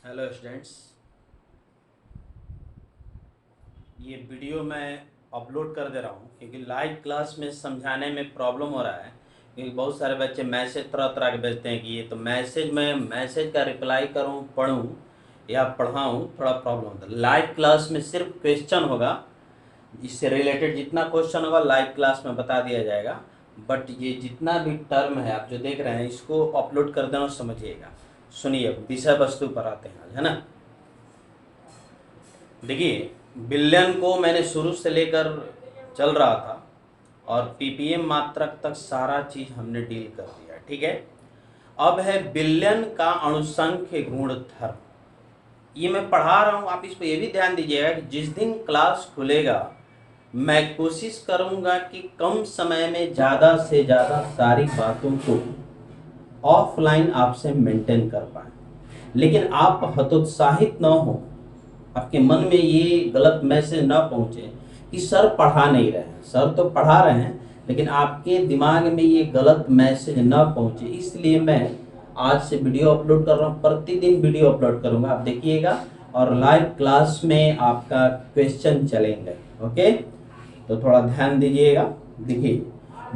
Hello students, ये video मैं upload कर दे रहा हूँ क्योंकि लाइव क्लास में समझाने में प्रॉब्लम हो रहा है। क्योंकि बहुत सारे बच्चे मैसेज तरह तरह के भेजते हैं कि ये तो मैसेज का रिप्लाई करूँ, पढ़ूँ या पढ़ाऊँ, थोड़ा प्रॉब्लम होता है। लाइव क्लास में सिर्फ क्वेश्चन होगा, इससे रिलेटेड जितना क्वेश्चन होगा लाइव क्लास में बता दिया जाएगा। बट ये जितना भी टर्म है आप जो देख रहे हैं इसको अपलोड कर देना, समझिएगा। सुनिए, विषय वस्तु पर आते हैं, है ना। देखिए, बिलियन को मैंने शुरू से लेकर चल रहा था और पीपीएम मात्रक तक सारा चीज हमने डील कर दिया, ठीक है। अब है बिलियन का अणुसंख्य गुणधर्म। ये मैं पढ़ा रहा हूं, आप इस पर ये भी ध्यान दीजिएगा कि जिस दिन क्लास खुलेगा मैं कोशिश करूंगा कि कम समय में ज्यादा से ज्यादा सारी बातों को ऑफलाइन आपसे मेंटेन कर पाए। लेकिन आप हतोत्साहित न हो, आपके मन में ये गलत मैसेज ना पहुंचे कि सर पढ़ा नहीं रहे हैं। सर तो पढ़ा रहे हैं लेकिन आपके दिमाग में ये गलत मैसेज ना पहुंचे, इसलिए मैं आज से वीडियो अपलोड कर रहा हूँ। प्रतिदिन वीडियो अपलोड करूंगा, आप देखिएगा। और लाइव क्लास में आपका क्वेश्चन चलेंगे, ओके। तो थोड़ा ध्यान दीजिएगा। देखिए,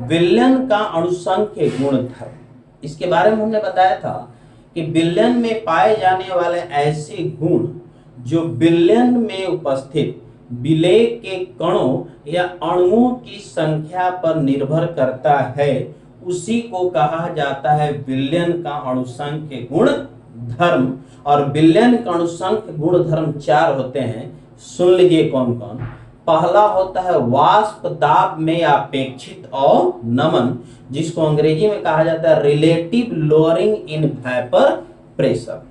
विलयन का अणुसंख्य गुणधर्म, इसके बारे में हमने बताया था कि विलयन में पाए जाने वाले ऐसे गुण जो विलयन में उपस्थित विलेय के कणों या अणुओं की संख्या पर निर्भर करता है, उसी को कहा जाता है विलयन का अणुसंख्य गुण धर्म। और विलयन का अणुसंख्य गुण धर्म 4 होते हैं। सुन लीजिए कौन कौन। पहला होता है वाष्प दाब में अपेक्षित अवनमन, जिसको अंग्रेजी में कहा जाता है relative lowering in vapour pressure.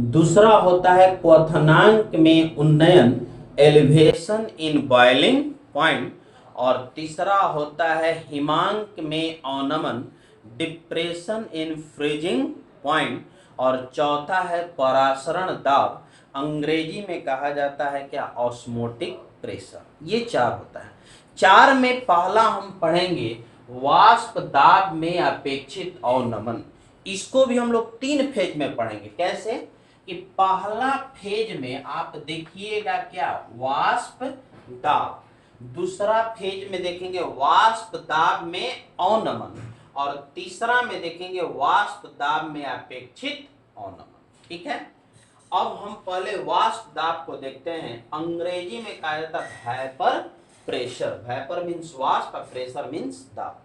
दूसरा होता है क्वथनांक में उन्नयन, एलिवेशन इन बॉइलिंग पॉइंट। और तीसरा होता है हिमांक में अवनमन, डिप्रेशन इन फ्रीजिंग पॉइंट। और चौथा है परासरण दाब, अंग्रेजी में कहा जाता है क्या, ऑस्मोटिक प्रेशर। ये 4 होता है। 4 में पहला हम पढ़ेंगे वाष्प दाब में अपेक्षित अवनमन। इसको भी हम लोग 3 फेज में पढ़ेंगे। कैसे कि पहला फेज में आप देखिएगा क्या, वाष्प दाब। दूसरा फेज में देखेंगे वाष्प दाब में अवनमन। और तीसरा में देखेंगे वाष्प दाब में अपेक्षित अवनमन, ठीक है। अब हम पहले वाष्प दाब को देखते हैं। अंग्रेजी में कहा जाता है वेपर प्रेशर। वेपर मीन्स वाष्प, प्रेशर मीन्स दाब।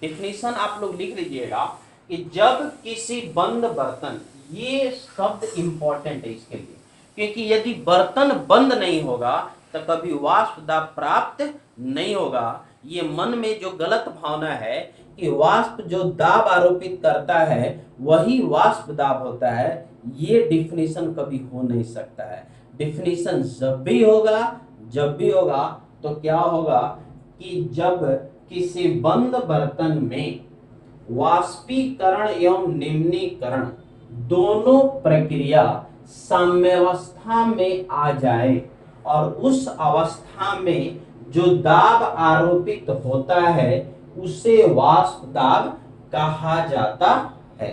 डिफिनीशन आप लोग लिख लीजिएगा कि जब किसी बंद बर्तन, ये शब्द इंपॉर्टेंट है इसके लिए, क्योंकि यदि बर्तन बंद नहीं होगा तो कभी वाष्प दाब प्राप्त नहीं होगा। ये मन में जो गलत भावना है कि वाष्प जो दाब आरोपित करता है वही वाष्प दाब होता है, ये डिफिनीशन कभी हो नहीं सकता है। डिफिनीशन जब भी होगा तो क्या होगा कि जब किसी बंद बर्तन में वाष्पीकरण एवं निम्नीकरण दोनों प्रक्रिया साम्यावस्था में आ जाए और उस अवस्था में जो दाब आरोपित होता है उसे वाष्प दाब कहा जाता है।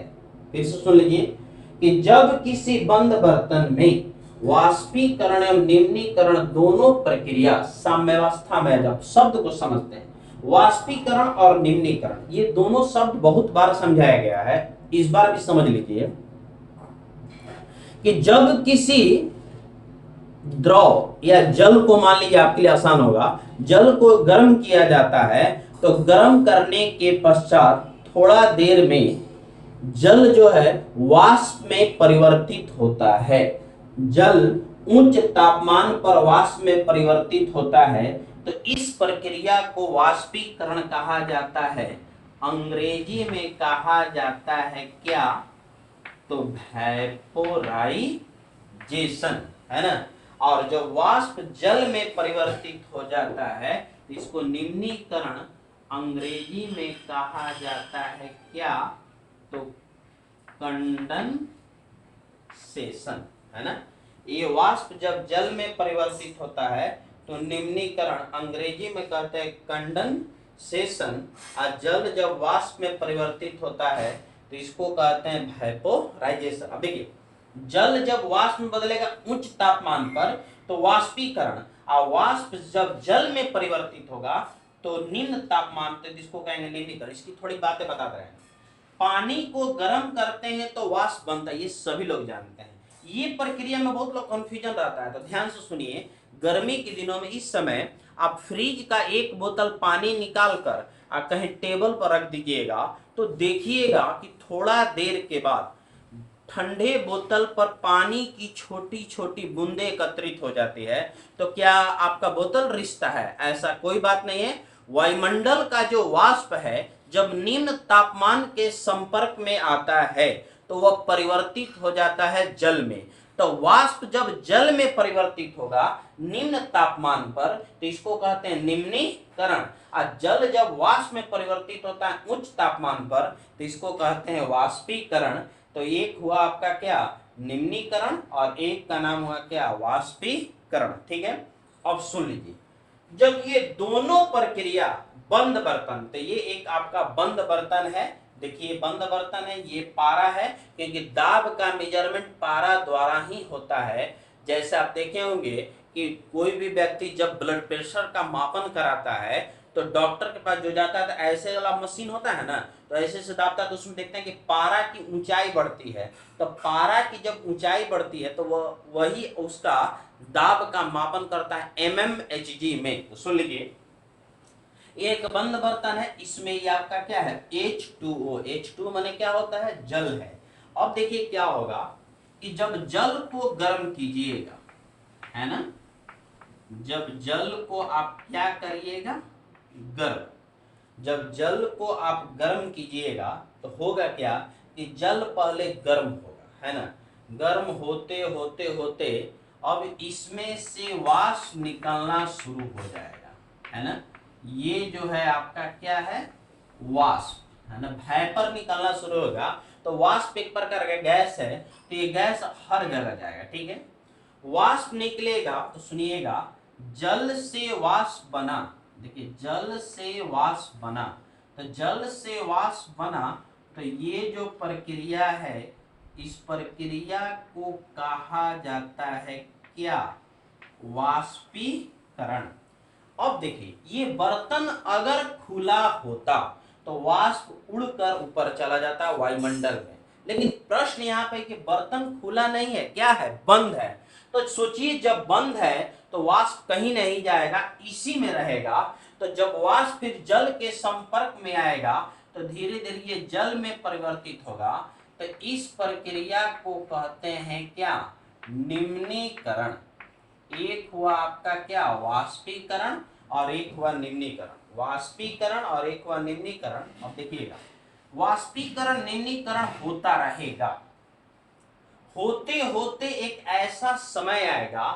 फिर से सुन लीजिए कि जब किसी बंद बर्तन में वाष्पीकरण एवं निम्नीकरण दोनों प्रक्रिया साम्यावस्था में, जब शब्द को समझते हैं, वाष्पीकरण और निम्नीकरण ये दोनों शब्द बहुत बार समझाया गया है, इस बार भी समझ लीजिए कि जब किसी द्रव या जल को, मान लीजिए आपके लिए आसान होगा, जल को गर्म किया जाता है तो गर्म करने के पश्चात थोड़ा देर में जल जो है वाष्प में परिवर्तित होता है। जल उच्च तापमान पर वाष्प में परिवर्तित होता है, तो इस प्रक्रिया को वाष्पीकरण कहा जाता है। अंग्रेजी में कहा जाता है क्या, तो वेपोराइजेशन, है ना। और जब वाष्प जल में परिवर्तित हो जाता है तो इसको निम्नीकरण अंग्रेजी में कहा जाता है क्या, तो कंडेंसेशन, है ना। ये वाष्प जब जल में परिवर्तित होता है तो निम्नीकरण अंग्रेजी में कहते हैं कंडेंसेशन। और जल जब वाष्प में परिवर्तित होता है तो इसको कहते हैं वेपोराइजेशन। अब देखिए, जल जब वाष्प में बदलेगा उच्च तापमान पर तो वाष्पीकरण, और वाष्प जब जल में परिवर्तित होगा तो निम्न तापमान पे, जिसको कहेंगे निम्नीकरण। इसकी थोड़ी बातें बता रहे हैं। पानी को गर्म करते हैं तो वाष्प बनता है, ये सभी लोग जानते हैं। ये प्रक्रिया में बहुत लोग कंफ्यूजन रहता है, तो ध्यान से सुनिए। गर्मी के दिनों में इस समय आप फ्रिज का एक बोतल पानी निकाल कर कहीं टेबल पर रख दीजिएगा तो देखिएगा कि थोड़ा देर के बाद ठंडे बोतल पर पानी की छोटी छोटी बूंदें एकत्रित हो जाती है। तो क्या आपका बोतल रिसता है? ऐसा कोई बात नहीं है। वायुमंडल का जो वाष्प है जब निम्न तापमान के संपर्क में आता है तो वह परिवर्तित हो जाता है जल में। तो वाष्प जब जल में परिवर्तित होगा निम्न तापमान पर तो इसको कहते हैं निम्नीकरण, और जल जब वाष्प में परिवर्तित होता है उच्च तापमान पर तो इसको कहते हैं वाष्पीकरण। तो एक हुआ आपका क्या? निम्नीकरण, और एक का नाम हुआ क्या? वाष्पीकरण। ठीक है, अब सुन लीजिए। जब ये दोनों प्रक्रिया बंद बर्तन, तो ये एक आपका बंद बर्तन है, देखिए बंद बर्तन है, ये पारा है, क्योंकि दाब का मेजरमेंट पारा द्वारा ही होता है। जैसे आप देखे होंगे कि कोई भी व्यक्ति जब ब्लड प्रेशर का मापन कराता है तो डॉक्टर के पास जो जाता है तो ऐसे वाला मशीन होता है ना, तो ऐसे से दाबता है तो उसमें देखते हैं कि पारा की ऊंचाई बढ़ती है। तो पारा की जब ऊंचाई बढ़ती है तो वही उसका दाब का मापन करता है mmHg में। तो सुन लीजिए, एक बंद बर्तन है, इसमें ये आपका क्या है? H2O। H2 माने क्या होता है? जल है। अब देखिए क्या होगा कि जब जल को गर्म कीजिएगा, है ना, जब जल को आप क्या करिएगा? गर्म। जब जल को आप गर्म कीजिएगा तो होगा क्या कि जल पहले गर्म होगा, है ना, गर्म होते होते होते अब इसमें से वाष्प निकलना शुरू हो जाएगा, है ना। ये जो है आपका क्या है? वाष्प, है ना, वेपर निकलना शुरू होगा। तो वाष्प एक प्रकार का गैस है, तो ये गैस हर जगह जाएगा। ठीक है, वाष्प निकलेगा तो सुनिएगा, जल से वाष्प बना, देखिए जल से वाष्प बना, तो जल से वाष्प बना, तो ये जो प्रक्रिया है इस प्रक्रिया को कहा जाता है क्या? वाष्पीकरण। अब देखिए, ये बर्तन अगर खुला होता तो वाष्प उड़कर ऊपर चला जाता वायुमंडल में, लेकिन प्रश्न यहाँ पे कि बर्तन खुला नहीं है, क्या है? बंद है। तो सोचिए, जब बंद है तो वाष्प कहीं नहीं जाएगा, इसी में रहेगा। तो जब वाष्प फिर जल के संपर्क में आएगा तो धीरे धीरे ये जल में परिवर्तित होगा। तो इस प्रक्रिया को कहते हैं क्या? निम्नीकरण। एक हुआ आपका क्या? वाष्पीकरण, और एक हुआ निम्नीकरण। वाष्पीकरण और एक हुआ निम्नीकरण। अब देखिएगा, वाष्पीकरण निम्नीकरण होता रहेगा। होते होते एक ऐसा समय आएगा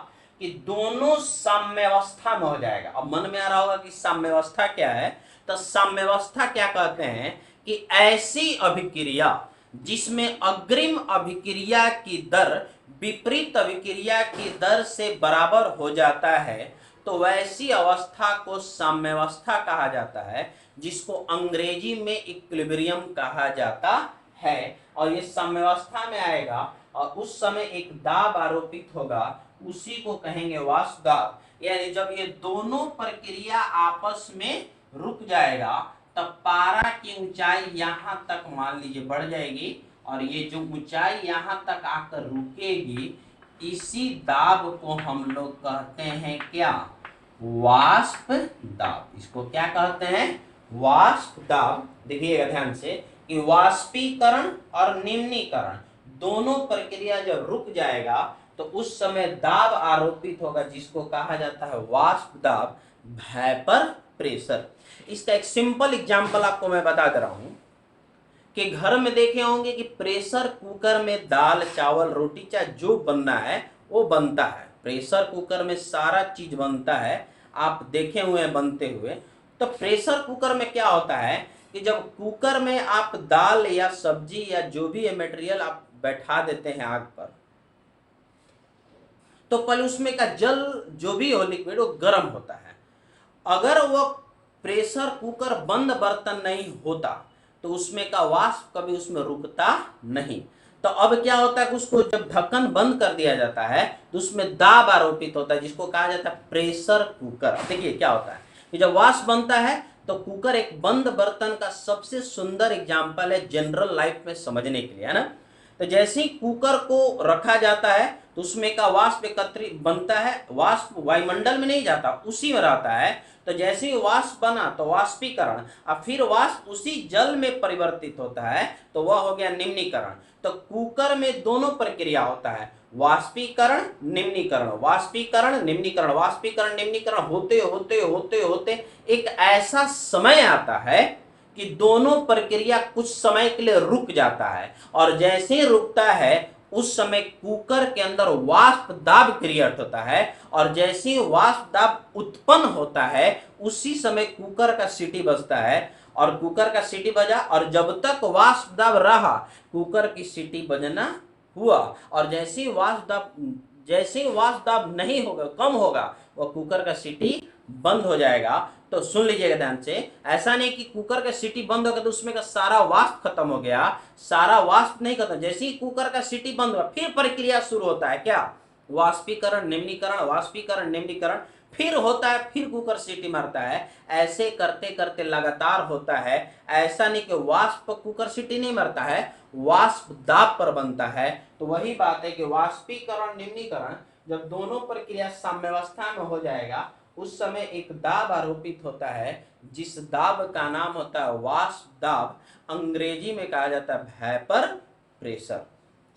कि दोनों साम्यावस्था में हो जाएगा। अब मन में आ रहा होगा कि साम्यावस्था क्या है? तो साम्यावस्था क्या कहते हैं कि ऐसी अभिक्रिया जिसमें अग्रिम अभिक्रिया की दर विपरीत अभिक्रिया की दर से बराबर हो जाता है, तो वैसी अवस्था को साम्यावस्था कहा जाता है, जिसको अंग्रेजी में इक्विलिब्रियम कहा जाता है। और ये साम्यावस्था में आएगा और उस समय एक दाब आरोपित होगा, उसी को कहेंगे वाष्प दाब। यानी जब ये दोनों प्रक्रिया आपस में रुक जाएगा तब पारा की ऊंचाई यहां तक मान लीजिए बढ़ जाएगी, और ये जो ऊंचाई यहां तक आकर रुकेगी, इसी दाब को हम लोग कहते हैं क्या? वाष्प दाब। इसको क्या कहते हैं? वाष्प दाब। देखिएगा ध्यान से कि वाष्पीकरण और निम्नीकरण दोनों प्रक्रिया जब रुक जाएगा तो उस समय दाब आरोपित होगा, जिसको कहा जाता है वाष्प दाब, वेपर प्रेशर। इसका एक सिंपल एग्जांपल आपको मैं बता दे रहा हूं कि घर में देखे होंगे कि प्रेशर कुकर में दाल चावल रोटी चाहे जो बनना है वो बनता है। प्रेशर कुकर में सारा चीज बनता है, आप देखे हुए हैं बनते हुए। तो प्रेशर कुकर में क्या होता है कि जब कुकर में आप दाल या सब्जी या जो भी मटेरियल आप बैठा देते हैं आग पर, तो पहले उसमें का जल जो भी हो लिक्विड वो गर्म होता है। अगर वो प्रेशर कुकर बंद बर्तन नहीं होता तो उसमें का वाष्प कभी उसमें रुकता नहीं। तो अब क्या होता है कि उसको जब ढक्कन बंद कर दिया जाता है तो उसमें दाब आरोपित होता है, जिसको कहा जाता है प्रेशर कुकर। देखिए क्या होता है कि जब वाष्प बनता है तो कुकर एक बंद बर्तन का सबसे सुंदर एग्जाम्पल है जनरल लाइफ में समझने के लिए, है ना। तो जैसे ही कुकर को रखा जाता है तो उसमें का वाष्प एकत्रित बनता है, वाष्प वायुमंडल में नहीं जाता, उसी में रहता है। तो जैसे ही वाष्प बना तो वाष्पीकरण, और फिर वाष्प उसी जल में परिवर्तित होता है, तो वह हो गया निम्नीकरण। तो कुकर में दोनों प्रक्रिया होता है, वाष्पीकरण निम्नीकरण, वाष्पीकरण निम्नीकरण, वाष्पीकरण निम्नीकरण होते होते होते होते एक ऐसा समय आता है कि दोनों प्रक्रिया कुछ समय के लिए रुक जाता है, और जैसे ही रुकता है उस समय कुकर के अंदर वाष्प दाब क्रिएट होता है, और जैसे ही वाष्प दाब उत्पन्न होता है उसी समय कुकर का सीटी बजता है, और कुकर का सीटी बजा, और जब तक वाष्प दाब रहा कुकर की सीटी बजना हुआ, और जैसे ही वाष्प दाब नहीं होगा, कम होगा, वह कुकर का सीटी बंद हो जाएगा। तो सुन लीजिएगा ध्यान से, ऐसा नहीं कि कुकर का सीटी बंद हो गया तो उसमें का सारा वाष्प खत्म हो गया, सारा वाष्प नहीं खत्म। जैसे ही कुकर का सीटी बंद हुआ फिर प्रक्रिया शुरू होता है, क्या, वाष्पीकरण निम्नीकरण, वाष्पीकरण निम्नीकरण, फिर होता है, फिर कुकर सीटी मारता है। ऐसे करते करते लगातार होता है। ऐसा नहीं कि वाष्प कुकर सीटी नहीं मारता है, वाष्प दाब पर बनता है। तो वही बात है कि वाष्पीकरण निम्नीकरण जब दोनों प्रक्रिया साम्यावस्था में हो जाएगा उस समय एक दाब आरोपित होता है, जिस दाब का नाम होता है वाष्प दाब, अंग्रेजी में कहा जाता है वेपर प्रेशर।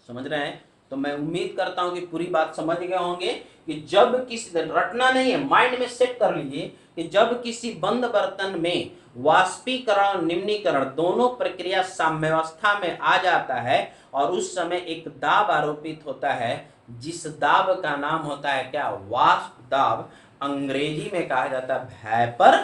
समझ रहे हैं। तो मैं उम्मीद करता हूं कि पूरी बात समझ गए होंगे कि जब किसी, रटना नहीं है, माइंड में सेट कर लीजिए कि जब किसी बंद बर्तन में वाष्पीकरण निम्नीकरण दोनों प्रक्रिया साम्यावस्था में आ जाता है और उस समय एक दाब आरोपित होता है, जिस दाब का नाम होता है क्या, वाष्प दाब, अंग्रेजी में कहा जाता है वेपर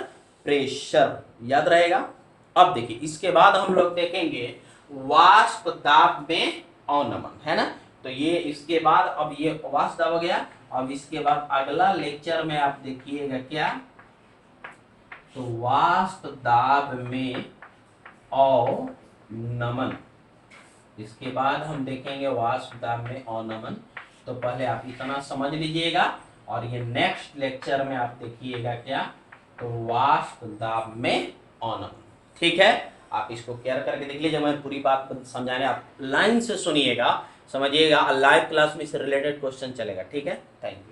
प्रेशर। याद रहेगा। अब देखिए इसके बाद हम लोग देखेंगे वाष्प दाब में अवनमन, है ना। तो ये इसके बाद, अब ये वाष्प दाब हो गया। अब इसके बाद अगला लेक्चर में आप देखिएगा क्या, तो वाष्प दाब में अवनमन। इसके बाद हम देखेंगे वाष्प दाब में अवनमन। तो पहले आप इतना समझ लीजिएगा, और ये नेक्स्ट लेक्चर में आप देखिएगा क्या, तो वाष्प दाब में अवनमन। ठीक है, आप इसको केयर करके देख लीजिए। मैं पूरी बात समझाने, आप लाइन से सुनिएगा, समझिएगा। लाइव क्लास में इससे रिलेटेड क्वेश्चन चलेगा। ठीक है, थैंक यू।